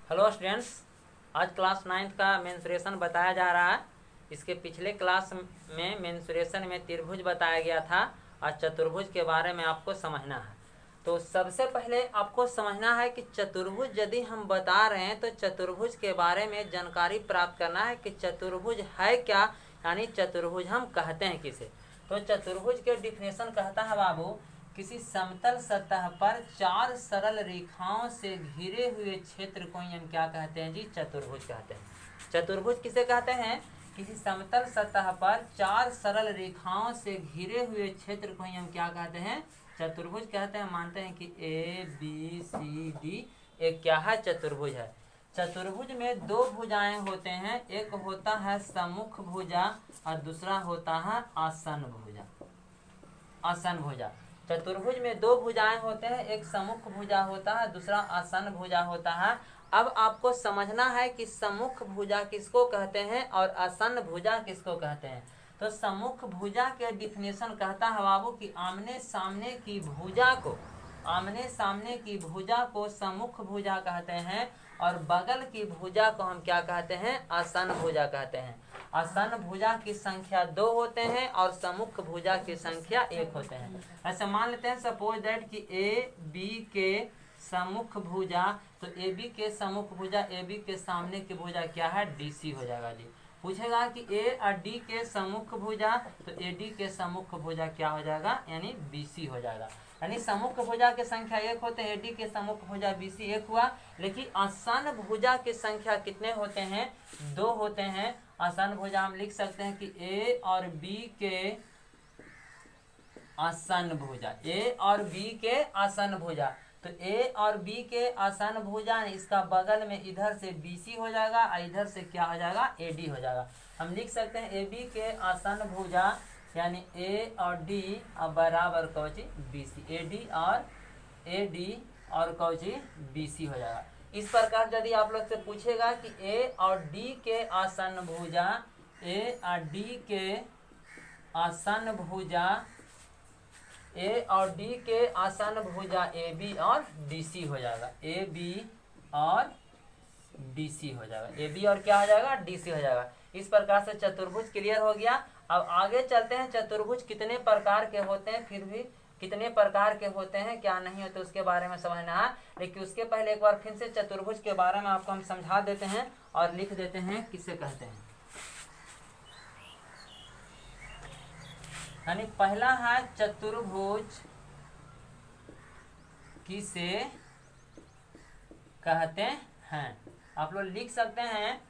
Hello students, आज class 9th का mensuration बताया जा रहा है। इसके पिछले क्लास में मेंसुरेशन में त्रिभुज बताया गया था और चतुर्भुज के बारे में आपको समझना है। तो सबसे पहले आपको समझना है कि चतुर्भुज यदि हम बता रहे हैं तो चतुर्भुज के बारे में जानकारी प्राप्त करना है कि चतुर्भुज है क्या, यानी चतुर्भुज हम कहते हैं किसे। तो चतुर्भुज के डिफिनेशन कहता है बाबू, किसी समतल सतह पर चार सरल रेखाओं से घिरे हुए क्षेत्र को हम क्या कहते हैं जी? चतुर्भुज कहते हैं। चतुर्भुज किसे कहते हैं? किसी समतल सतह पर चार सरल रेखाओं से घिरे हुए क्षेत्र को हम क्या कहते हैं? चतुर्भुज कहते हैं। मानते हैं कि ABCD एक क्या है? चतुर्भुज है। चतुर्भुज में दो भुजाएं होते हैं, एक होता है सम्मुख भुजा और दूसरा होता है आसन भुजा। आसन भुजा। चतुर्भुज में दो भुजाएं होते हैं, एक सम्मुख भुजा होता है, दूसरा आसन भुजा होता है। अब आपको समझना है कि सम्मुख भुजा किसको कहते हैं और आसन भुजा किसको कहते हैं। तो सम्मुख भुजा के डिफिनेशन कहता है बाबू कि आमने सामने की भुजा को सम्मुख भुजा कहते हैं और बगल की भुजा को हम क्या कहते हैं? आसन भुजा कहते हैं। आसन भुजा की संख्या 2 होते हैं और सम्मुख भुजा की संख्या 1 होते हैं। ऐसे मान लेते हैं सपोज दैट कि AB के सम्मुख भुजा, तो AB के सम्मुख भुजा, AB के सामने की भुजा क्या है? DC हो जाएगा जी। पूछेगा कि A और D के सम्मुख भुजा, तो AD के सम्मुख भुजा क्या हो जाएगा? यानी BC हो जाएगा। यानी सम्मुख भुजा की संख्या 1 होते हैं, AD के सम्मुख भुजा BC 1 हुआ। लेकिन आसन भुजा की संख्या कितने होते हैं? 2 होते हैं। आसन भुजा हम लिख सकते हैं कि A और B के आसन भुजा, A और B के आसन भुजा। तो A और B के आसन भुजा, इसका बगल में इधर से BC हो जाएगा और इधर से क्या हो जाएगा? AD हो जाएगा। हम लिख सकते हैं AB के आसन भुजा यानी A और D और बराबर कौची BC। AD और कौची BC हो जाएगा। इस प्रकार यदि आप लोग से पूछेगा कि A और D के आसन भुजा, A और D के आसन भुजा, A और D के आसन भुजा AB और DC हो जाएगा। AB और DC हो जाएगा। AB और क्या हो जाएगा? DC हो जाएगा। इस प्रकार से चतुर्भुज क्लियर हो गया। अब आगे चलते हैं, चतुर्भुज कितने प्रकार के होते हैं, फिर भी कितने प्रकार के होते हैं, क्या नहीं होते, उसके बारे में समझना है। लेकिन उसके पहले एक बार फिर से चतुर्भुज के बारे में आपको हम समझा देते हैं और लिख देते हैं किसे कहते हैं। यानी पहला है चतुर्भुज किसे कहते हैं। आप लोग लिख सकते हैं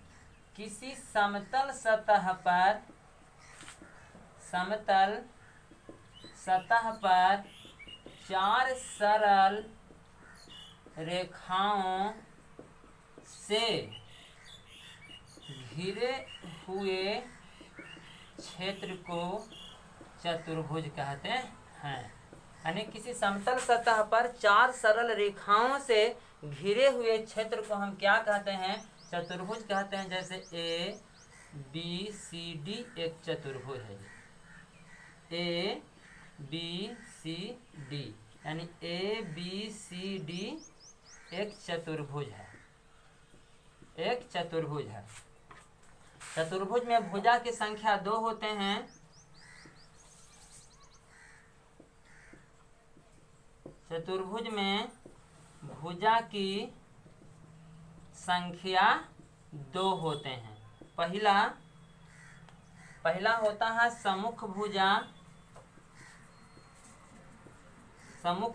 किसी समतल सतह पर चार सरल रेखाओं से घिरे हुए क्षेत्र को चतुर्भुज कहते हैं। यानी किसी समतल सतह पर चार सरल रेखाओं से घिरे हुए क्षेत्र को हम क्या कहते हैं? चतुर्भुज कहते हैं। जैसे ABCD एक चतुर्भुज है। ABCD यानी ABCD एक चतुर्भुज है। एक चतुर्भुज है। चतुर्भुज में भुजा की संख्या 2 होते हैं। चतुर्भुज में भुजा की संख्या 2 होते हैं। पहला होता है सम्मुख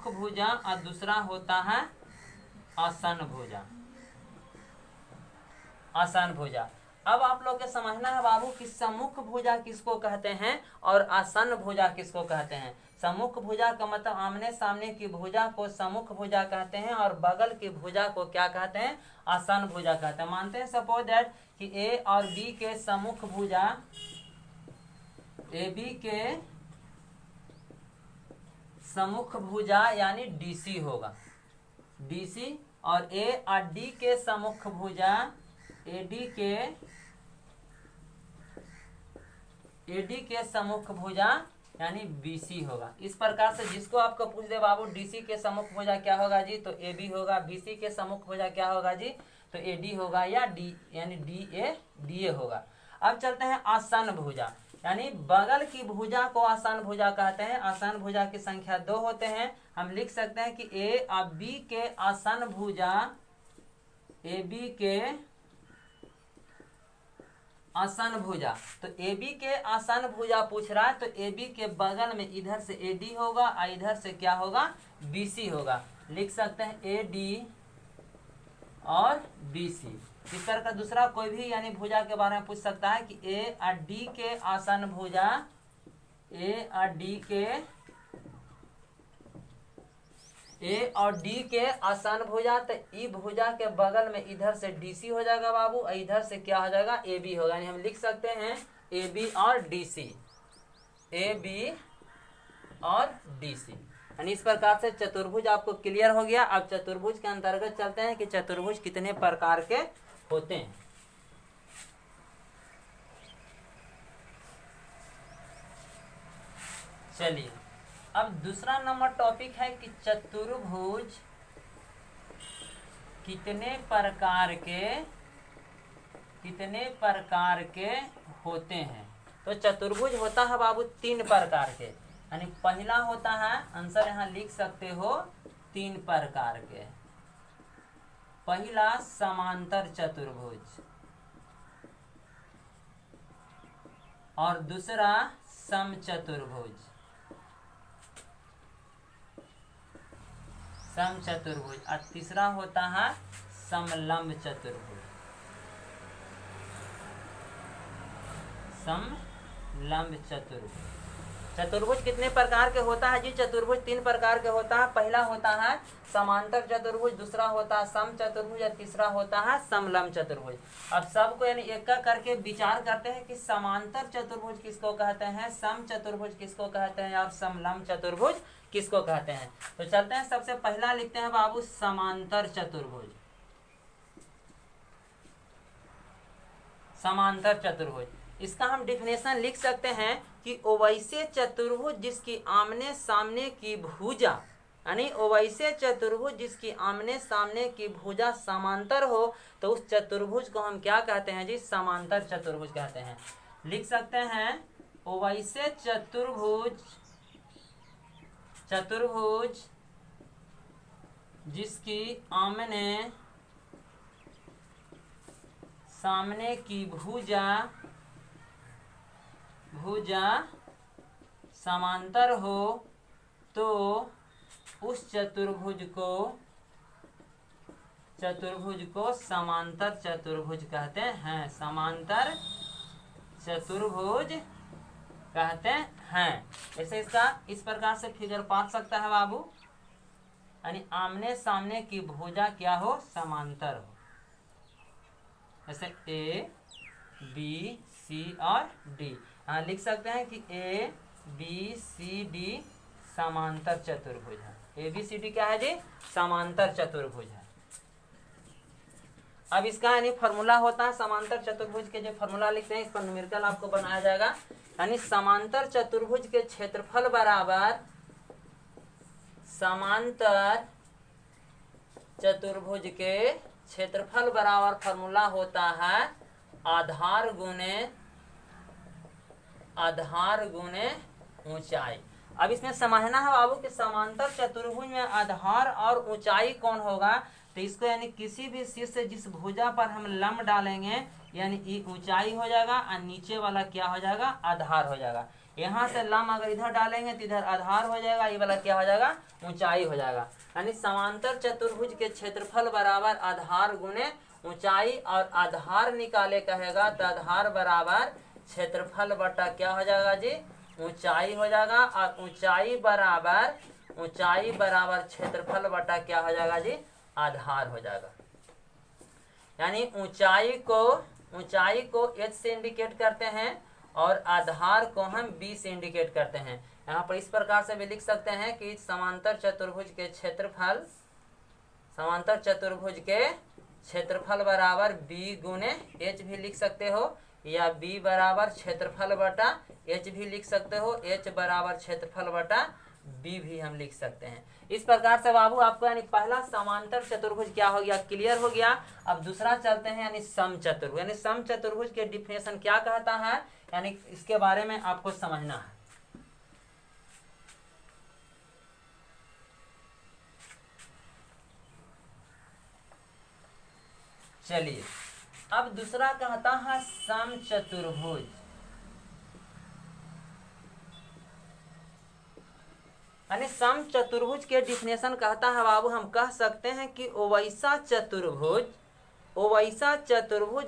भुजा और दूसरा होता है आसन भुजा। अब आप लोग के समझना है बाबू कि सम्मुख भुजा किसको कहते हैं और आसन भुजा किसको कहते हैं। सम्मुख भुजा का मतलब आमने सामने की भुजा को सम्मुख भुजा कहते हैं और बगल की भुजा को क्या कहते हैं? आसन भुजा कहते हैं। मानते हैं सपोज दैट कि A और B के सम्मुख भुजा, AB के सम्मुख भुजा यानी DC होगा, DC। और A और D के सम्मुख भुजा AD के सम्मुख भुजा यानी BC होगा। इस प्रकार से जिसको आपको पूछ दे बाबू DC के सम्मुख भुजा क्या होगा जी, तो AB होगा। BC के सम्मुख भुजा क्या होगा जी, तो AD होगा, या D यानी DA होगा। अब चलते हैं आसन भुजा, यानी बगल की भुजा को आसन भुजा कहते हैं। आसन भुजा की संख्या 2 होते हैं। हम लिख सकते हैं कि A और B के आसन भुजा, AB के आसन भुजा, तो AB के आसन भुजा पूछ रहा है, तो AB के बगल में इधर से AD होगा और इधर से क्या होगा, BC होगा। लिख सकते हैं AD और BC। इस तरह का दूसरा कोई भी यानी भुजा के बारे में पूछ सकता है कि A और D के आसन भुजा, A और D के आसन भुजा, तो ई भुजा के बगल में इधर से DC हो जाएगा बाबू, और इधर से क्या हो जाएगा, AB होगा। यानी हम लिख सकते हैं AB और DC, AB और DC। यानी इस प्रकार से चतुर्भुज आपको क्लियर हो गया। अब चतुर्भुज के अंतर्गत चलते हैं कि चतुर्भुज कितने प्रकार के होते हैं। चलिए, अब दूसरा नंबर टॉपिक है कि चतुर्भुज कितने प्रकार के होते हैं। तो चतुर्भुज होता है बाबू 3 प्रकार के, यानी पहला होता है, आंसर यहाँ लिख सकते हो, 3 प्रकार के। पहला समांतर चतुर्भुज, और दूसरा समचतुर्भुज, और तीसरा होता है समलंब चतुर्भुज। चतुर्भुज कितने प्रकार के होता है जी? चतुर्भुज 3 प्रकार के होता है। पहला होता है समांतर चतुर्भुज, दूसरा होता है सम चतुर्भुज, और तीसरा होता है समलंब चतुर्भुज। अब सबको यानी एक करके विचार करते हैं कि समांतर चतुर्भुज किसको कहते हैं, सम चतुर्भुज किसको कहते हैं, और समलंब चतुर्भुज किसको कहते हैं। तो चलते हैं, सबसे पहला लिखते हैं बाबू समांतर चतुर्भुज। समांतर चतुर्भुज, इसका हम डिफिनेशन लिख सकते हैं कि वैसे चतुर्भुज जिसकी आमने सामने की भुजा, यानी वैसे चतुर्भुज जिसकी आमने सामने की भुजा समांतर हो, तो उस चतुर्भुज को हम क्या कहते हैं जी? समांतर चतुर्भुज कहते हैं। लिख सकते हैं वैसे चतुर्भुज जिसकी आमने सामने की भुजा समांतर हो, तो उस चतुर्भुज को समांतर चतुर्भुज कहते हैं। समांतर चतुर्भुज कहते हैं। ऐसे इसका इस प्रकार से फिगर पा सकता है बाबू, यानी आमने सामने की भुजा क्या हो, समांतर हो। जैसे A, B, C और D। हाँ, लिख सकते हैं कि A, B, C, D समांतर चतुर्भुज है। A, B, C, D क्या है जी? समांतर चतुर्भुज है। अब इसका यानी फॉर्मूला होता है समांतर चतुर्भुज के, जो फॉर्मूला लिखते हैं इस पर न्यूमेरिकल आपको बनाया जाएगा। यानी समांतर चतुर्भुज के क्षेत्रफल बराबर समांतर चतुर्भुज के क्षेत्रफल बराबर फॉर्मूला होता है आधार गुणे ऊंचाई। अब इसमें समझना है बाबू कि समांतर चतुर्भुज में आधार और ऊंचाई कौन होगा। तो इसको यानी किसी भी शीर्ष से जिस भुजा पर हम लंब डालेंगे, यानी ये ऊंचाई हो जाएगा, और नीचे वाला क्या हो जाएगा, आधार हो जाएगा। यहाँ से लंब अगर इधर डालेंगे तो इधर आधार हो जाएगा, ये वाला क्या हो जाएगा, ऊंचाई हो जाएगा। यानी समांतर चतुर्भुज के क्षेत्रफल बराबर आधार गुणे ऊंचाई, और आधार निकाले कहेगा तो आधार बराबर क्षेत्रफल बटा क्या हो जाएगा जी, ऊंचाई हो जाएगा। और ऊंचाई बराबर क्षेत्रफल बटा क्या हो जाएगा जी, आधार हो जाएगा। यानी ऊंचाई को h से इंडिकेट करते हैं और आधार को हम b से इंडिकेट करते हैं। यहाँ पर इस प्रकार से भी लिख सकते हैं कि समांतर चतुर्भुज के क्षेत्रफल बराबर b गुने h भी लिख सकते हो, या b बराबर क्षेत्रफल बटा h भी लिख सकते हो, h बराबर क्षेत्रफल बटा बी भी हम लिख सकते हैं। इस प्रकार से बाबू आपको यानी पहला समांतर चतुर्भुज क्या हो गया, क्लियर हो गया। अब दूसरा चलते हैं यानी समचतुर्भुज। यानी समचतुर्भुज के डिफिनेशन क्या कहता है, यानी इसके बारे में आपको समझना है। चलिए, अब दूसरा कहता है समचतुर्भुज। यानी समचतुर्भुज के डिफिनेशन कहता है बाबू, हम कह सकते हैं कि वैसा चतुर्भुज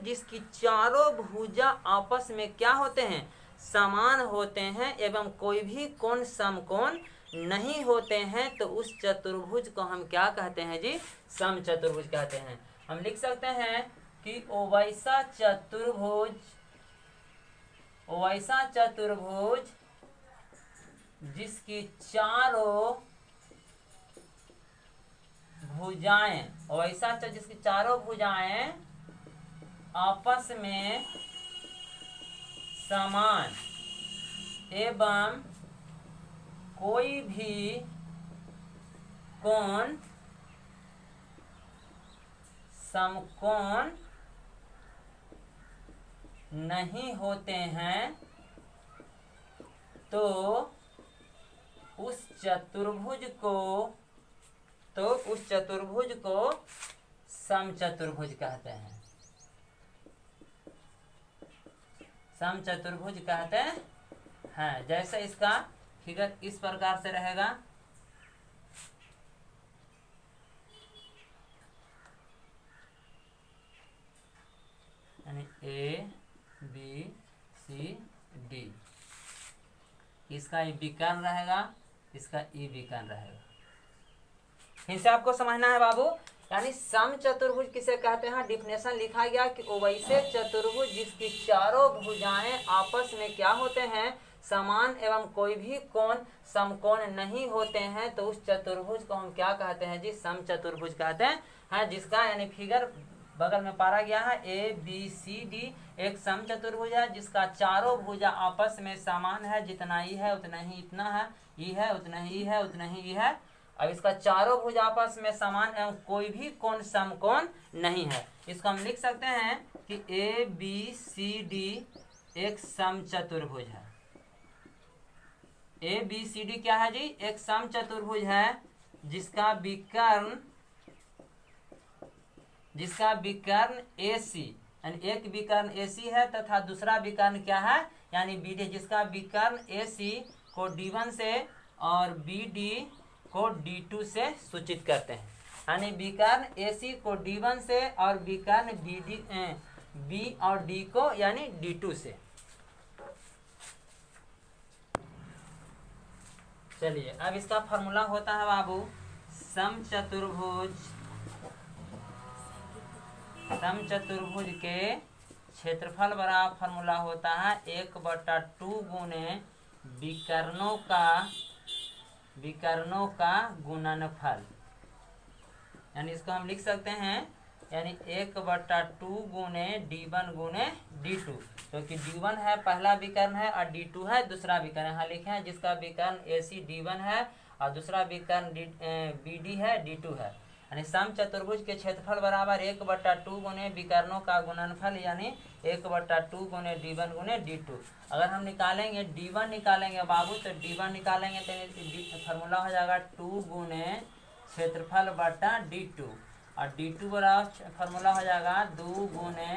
जिसकी चारों भुजा आपस में क्या होते हैं, समान होते हैं एवं कोई भी कोण समकोण नहीं होते हैं, तो उस चतुर्भुज को हम क्या कहते हैं जी, समचतुर्भुज कहते हैं। हम लिख सकते हैं कि वैसा चतुर्भुज जिसकी चारों भुजाएं, जिसकी चारों भुजाएं आपस में समान एवं कोई भी कोण समकोण नहीं होते हैं, तो उस चतुर्भुज को समचतुर्भुज कहते हैं। समचतुर्भुज कहते हैं। जैसे इसका फिगर इस प्रकार से रहेगा, यानी ए बी सी डी, इसका ये विकर्ण रहेगा, इसका ई विकर्ण रहेगा। इनसे आपको समझना है बाबू। यानी समचतुर्भुज किसे कहते हैं, डिफिनेशन लिखा गया कि वैसे चतुर्भुज जिसकी चारों भुजाएं आपस में क्या होते हैं, समान एवं कोई भी कोण समकोण नहीं होते हैं, तो उस चतुर्भुज को हम क्या कहते हैं जी, समचतुर्भुज कहते हैं। जिसका यानी फिगर बगल में पारा गया है, ए बी सी डी एक समचतुर्भुज है जिसका चारों भुजा आपस में समान है, जितना ई है उतना ही इतना है, ई है उतना ही ई है उतना ही ई है। अब इसका चारों भुज आपस में समान एवं कोई भी कोण समकोण नहीं है, इसको हम लिख सकते हैं कि ए बी सी डी एक समचतुर्भुज है। ए बी सी डी क्या है जी, एक समचतुर्भुज है जिसका विकर्ण ए सी, यानी एक विकर्ण ए सी है तथा दूसरा विकर्ण क्या है, यानी बी डी, जिसका विकर्ण ए सी को D1 से और बी डी को D2 से सूचित करते हैं। यानी विकर्ण ए सी को D1 से और विकर्ण बी और डी को यानी D2 से। चलिए, अब इसका फॉर्मूला होता है बाबू, समचतुर्भुज के क्षेत्रफल बराबर फॉर्मूला होता है 1/2 गुने विकर्णों का गुणनफल। यानी इसको हम लिख सकते हैं यानी 1/2 गुने D1 गुने D2, क्योंकि D1 है पहला विकर्ण है और D2 है दूसरा विकर्ण। यहाँ लिखे हैं जिसका विकर्ण AC D1 है और दूसरा विकर्ण BD है D2 है। यानी समचतुर्भुज के क्षेत्रफल बराबर 1/2 गुने विकर्णों का गुणनफल, यानी 1/2 गुने D1 गुने D2। अगर हम निकालेंगे D1 निकालेंगे बाबू, तो D1 निकालेंगे तो फार्मूला हो जाएगा 2 गुने क्षेत्रफल बटा D2, और D2 बराबर फार्मूला हो जाएगा 2 गुने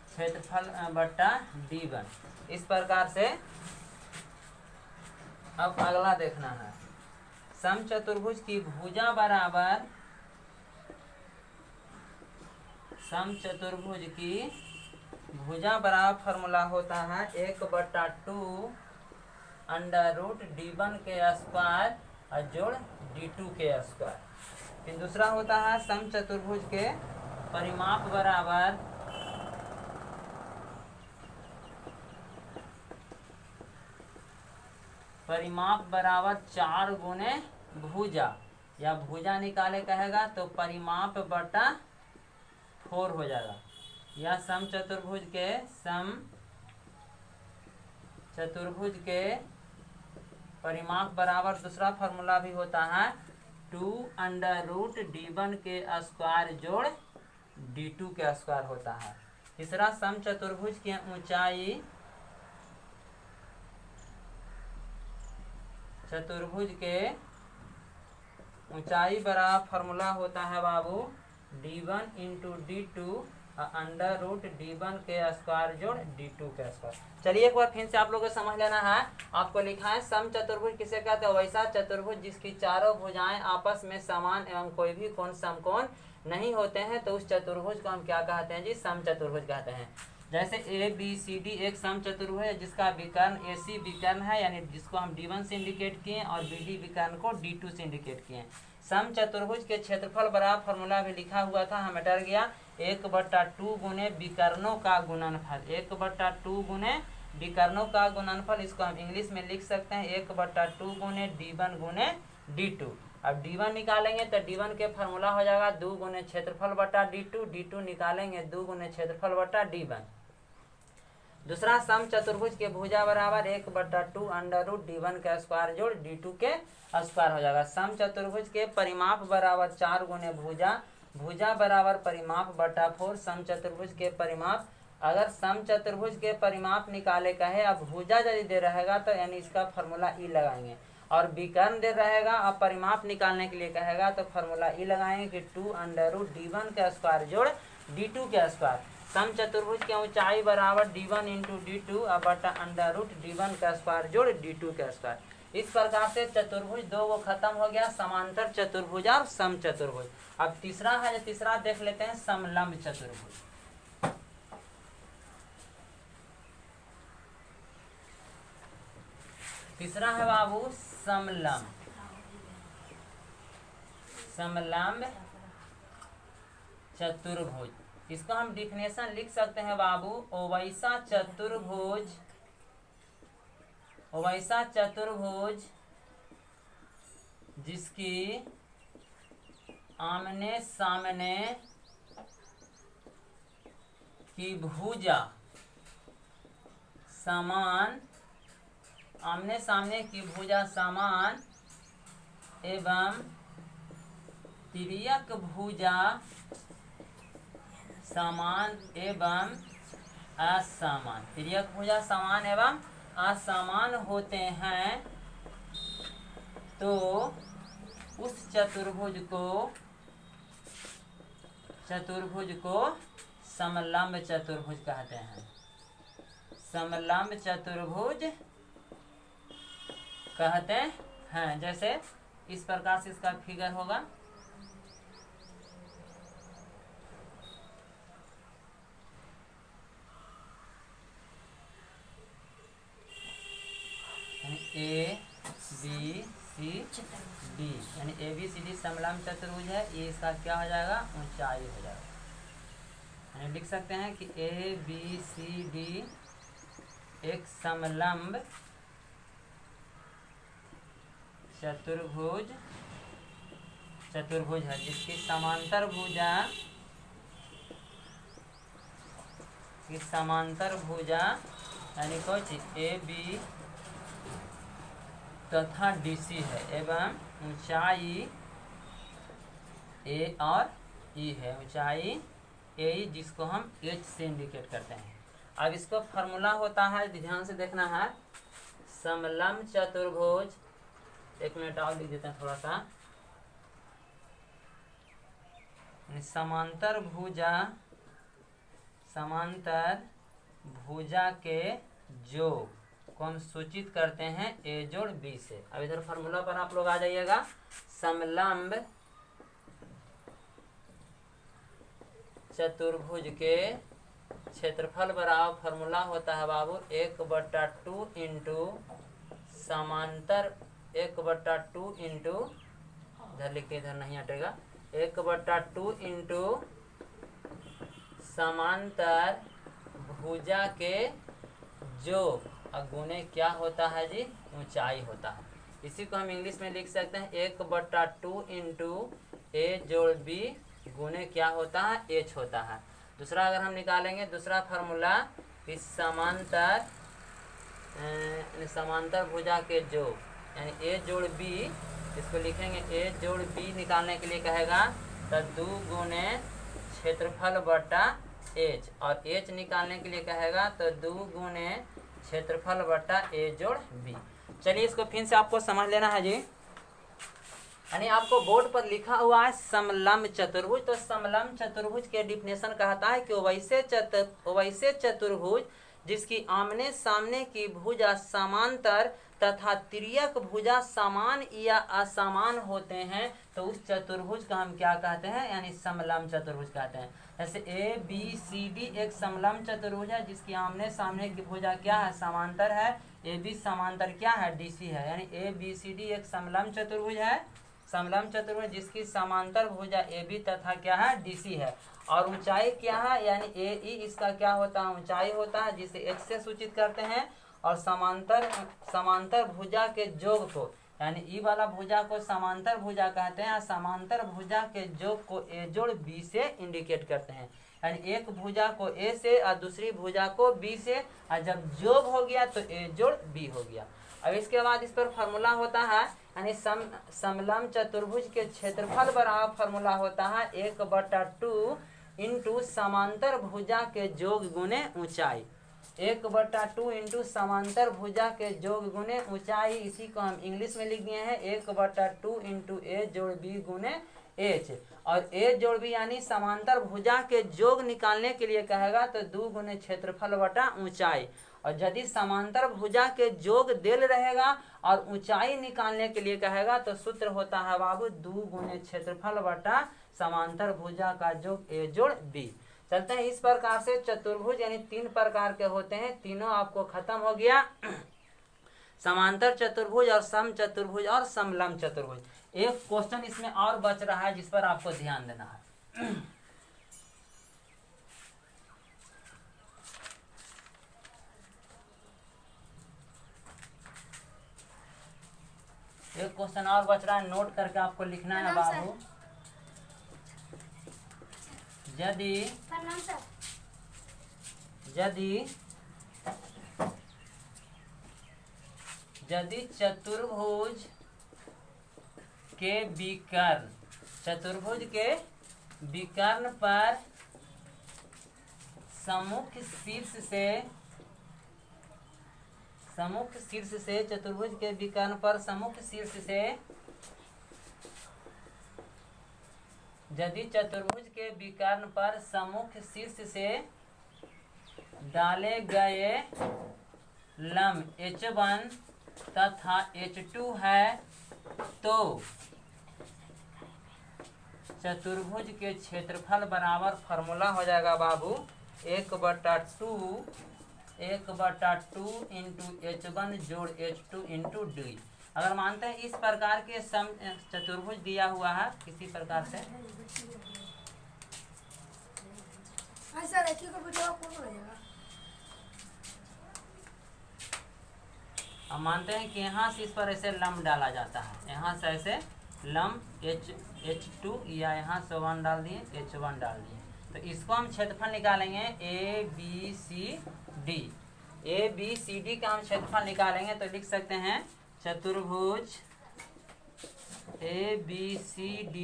क्षेत्रफल बटा D1। इस प्रकार से अब अगला देखना है, समचतुर्भुज की भुजा बराबर, समचतुर्भुज की भुजा बराबर फॉर्मूला होता है 1/2 अंडर रूट D1 के स्क्वायर और जोड़ D2 के स्क्वायर। फिर दूसरा होता है समचतुर्भुज के परिमाप बराबर परिमाप बराबर 4 गुने भुजा, या भुजा निकाले कहेगा तो परिमाप बटा 4 हो जाएगा। या समचतुर्भुज के परिमाप बराबर दूसरा फार्मूला भी होता है 2√d1 के स्क्वायर जोड़ d2 के स्क्वायर होता है। तीसरा समचतुर्भुज की ऊंचाई बराबर फार्मूला होता है बाबू d1 इंटू d2 √d1 के स्क्वायर जोड़ d2 के स्क्वायर। चलिए एक बार फिर से आप लोगों को समझ लेना है। आपको लिखा है समचतुर्भुज किसे कहते हैं? वैसा चतुर्भुज जिसकी चारों भुजाएं आपस में समान एवं कोई भी कोण समकोण नहीं होते हैं, तो उस चतुर्भुज को हम क्या कहते हैं जी? समचतुर्भुज कहते हैं। जैसे ABCD एक समचतुर्भुज है जिसका विकर्ण AC विकर्ण है, यानी जिसको हम D1 से इंडिकेट किए और BD विकर्ण को D2 से इंडिकेट किए। समचतुर्भुज के क्षेत्रफल बराबर फार्मूला भी लिखा हुआ था, हमें डर गया। 1/2 गुने विकर्णों का गुणनफल, 1/2 गुने विकर्णों का गुणनफल। इसको हम इंग्लिश में लिख सकते हैं 1/2 गुने D1 गुने D2। अब D1 निकालेंगे तो D1 के फार्मूला हो जाएगा 2 गुने क्षेत्रफल बटा D2, D2 निकालेंगे 2 गुने क्षेत्रफल बटा D1। दूसरा समचतुर्भुज के भुजा बराबर 1/2 √d1 का स्क्वायर जोड़ d2 के स्क्वायर हो जाएगा। समचतुर्भुज के परिमाप बराबर 4 गुने भुजा, भुजा बराबर परिमाप बटा 4। समचतुर्भुज के परिमाप, अगर समचतुर्भुज के परिमाप निकाले कहे, अब भुजा यदि दे रहेगा तो यानी इसका फार्मूला ई लगाएंगे, और विकर्ण दे रहेगा अब परिमाप निकालने के लिए कहेगा तो फार्मूला ई लगाएंगे कि 2√d1 का स्क्वायर जोड़ d2 के स्क्वायर। समचतुर्भुज की ऊंचाई बराबर d1 इंटू d2 बटा √d1 का स्क्वायर जोड़ d2 का स्क्वायर। इस प्रकार से चतुर्भुज दो वो खत्म हो गया, समांतर चतुर्भुज और समचतुर्भुज। अब तीसरा है, तीसरा देख लेते हैं समलंब चतुर्भुज। तीसरा है बाबू समलंब चतुर्भुज। इसका हम डिफिनेशन लिख सकते हैं बाबू, वैसा चतुर्भुज जिसकी आमने सामने की भुजा समान, आमने सामने की भुजा समान एवं तिर्यक भुजा समान एवं असमान, तिर्यक भुजा समान एवं असमान होते हैं, तो उस चतुर्भुज को समलंब चतुर्भुज कहते हैं। समलंब चतुर्भुज कहते हैं। जैसे इस प्रकार से इसका फिगर होगा, ABCD यानी ABCD समलंब चतुर्भुज है। ये इसका क्या हो जाएगा? ऊंचाई हो जाएगा। यानी लिख सकते हैं कि ABCD एक समलंब चतुर्भुज है जिसकी समांतर भुजा यानी कोई चीज AB तथा DC है एवं ऊंचाई A और E है। ऊंचाई AE जिसको हम H से इंडिकेट करते हैं। अब इसको फार्मूला होता है, ध्यान से देखना है, समलंब चतुर्भुज, एक मिनट और लिख देते हैं थोड़ा सा, समांतर भुजा के योग को हम सूचित करते हैं A जोड़ B से। अब इधर फार्मूला पर आप लोग आ जाइएगा। समलंब चतुर्भुज के क्षेत्रफल बराबर फार्मूला होता है बाबू 1/2 इंटू समांतर 1/2 इंटू, इधर लिख के इधर नहीं हटेगा, 1/2 इंटू समांतर भुजा के योग गुने क्या होता है जी? ऊंचाई होता है। इसी को हम इंग्लिश में लिख सकते हैं 1/2 इंटू A जोड़ B गुने क्या होता है? H होता है। दूसरा अगर हम निकालेंगे दूसरा फार्मूला, इस समांतर भुजा के योग यानी ए जोड़ बी, इसको लिखेंगे ए जोड़ बी निकालने के लिए कहेगा तो 2 गुने क्षेत्रफल बटा एच, और एच निकालने के लिए कहेगा तो 2 गुने क्षेत्रफल बटा ए जोड़ बी। चलिए इसको फिर से आपको समझ लेना है जी। यानी आपको बोर्ड पर लिखा हुआ है समलंब चतुर्भुज, तो समलंब चतुर्भुज के डिफिनेशन कहता है कि वैसे चतुर्भुज जिसकी आमने सामने की भुजा समांतर तथा तिर्यक भुजा समान या असमान होते हैं तो उस चतुर्भुज का हम क्या कहते हैं, यानी समलंब चतुर्भुज कहते हैं। जैसे ए बी सी डी एक समलंब चतुर्भुज है जिसकी आमने सामने की भुजा क्या है, समांतर है। ए बी समांतर क्या है, डी सी है। यानी ए बी सी डी एक समलंब चतुर्भुज है, समलंब चतुर्भुज जिसकी समांतर भुजा ए बी तथा क्या है, डी सी है। और ऊंचाई क्या है, यानी ए ई इसका क्या होता है, ऊंचाई होता है, जिसे एच से सूचित करते हैं। और समांतर भुजा के जोग को, यानी ई वाला भुजा को समांतर भुजा कहते हैं, समांतर भुजा के जोग को ए जोड़ बी से इंडिकेट करते हैं। यानी एक भुजा को ए से और दूसरी भुजा को बी से, और जब जोग हो गया तो ए जोड़ बी हो गया। अब इसके बाद इस पर फॉर्मूला होता है, यानी समलंब चतुर्भुज के क्षेत्रफल बराबर फॉर्मूला होता है 1/2 इंटू समांतर भुजा के जोग गुने ऊंचाई। 1/2 इंटू समांतर भुजा के जोग गुने ऊंचाई, इसी को हम इंग्लिश में लिख दिए हैं 1/2 इंटू ए जोड़ बी गुने एच। और ए जोड़ बी यानी समांतर भुजा के जोग निकालने के लिए कहेगा तो 2 गुने क्षेत्रफल बटा ऊंचाई। और यदि समांतर भुजा के जोग दिल रहेगा और ऊंचाई निकालने के लिए कहेगा तो सूत्र होता है बाबू 2 गुने क्षेत्रफल बटा समांतर भुजा का जोग ए जोड़ बी। चलते हैं इस प्रकार से चतुर्भुज यानी 3 प्रकार के होते हैं, तीनों आपको खत्म हो गया। समांतर चतुर्भुज और सम चतुर्भुज और समलंब चतुर्भुज। एक क्वेश्चन इसमें और बच रहा है जिस पर आपको ध्यान देना है। एक क्वेश्चन और बच रहा है, नोट करके आपको लिखना है बाबू। यदि चतुर्भुज के विकर्ण पर सम्मुख शीर्ष से चतुर्भुज के विकर्ण पर सम्मुख शीर्ष से यदि चतुर्भुज के विकर्ण पर सम्मुख शीर्ष से डाले गए लंब H1 तथा H2 है तो चतुर्भुज के क्षेत्रफल बराबर फॉर्मूला हो जाएगा बाबू 1/2 इंटू H1 जोड़ H2 इंटू डी। अगर मानते हैं इस प्रकार के सम चतुर्भुज दिया हुआ है किसी प्रकार से, हम मानते हैं कि यहाँ से इस पर ऐसे लंब डाला जाता है, यहाँ से ऐसे लंब H2 या यहाँ से 1 डाल दिए H1 डाल दिए, तो इसको हम क्षेत्रफल निकालेंगे ABCD का हम क्षेत्रफल निकालेंगे तो लिख सकते हैं चतुर्भुज ABCD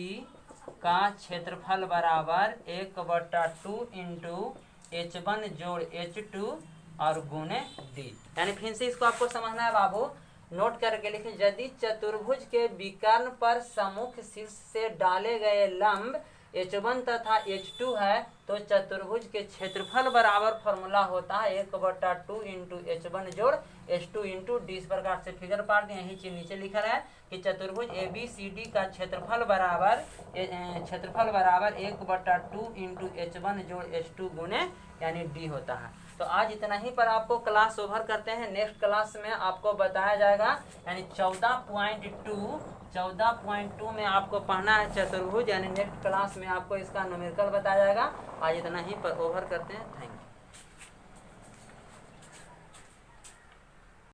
का क्षेत्रफल बराबर 1/2 इंटू H1 जोड़ H2 और गुने D। यानी फिर से इसको आपको समझना है बाबू, नोट करके लिखें। यदि चतुर्भुज के विकर्ण पर सम्मुख शीर्ष से डाले गए लंब H1 तथा H2 है तो चतुर्भुज के क्षेत्रफल बराबर फॉर्मूला होता है 1/2 इंटू H1 जोड़ H2 इंटू डी। इस प्रकार से फिगर पार्ट दिए, यही चीज नीचे लिखा है कि चतुर्भुज ABCD का क्षेत्रफल बराबर 1/2 इंटू H1 जोड़ H2 गुने यानी डी होता है। तो आज इतना ही पर आपको क्लास ओवर करते हैं। नेक्स्ट क्लास में आपको बताया जाएगा यानी 14.2 में आपको पढ़ना है चतुर्भुज, यानी नेक्स्ट क्लास में आपको इसका न्यूमेरिकल बताया जाएगा। आज इतना ही पर ओवर करते हैं। Thank you.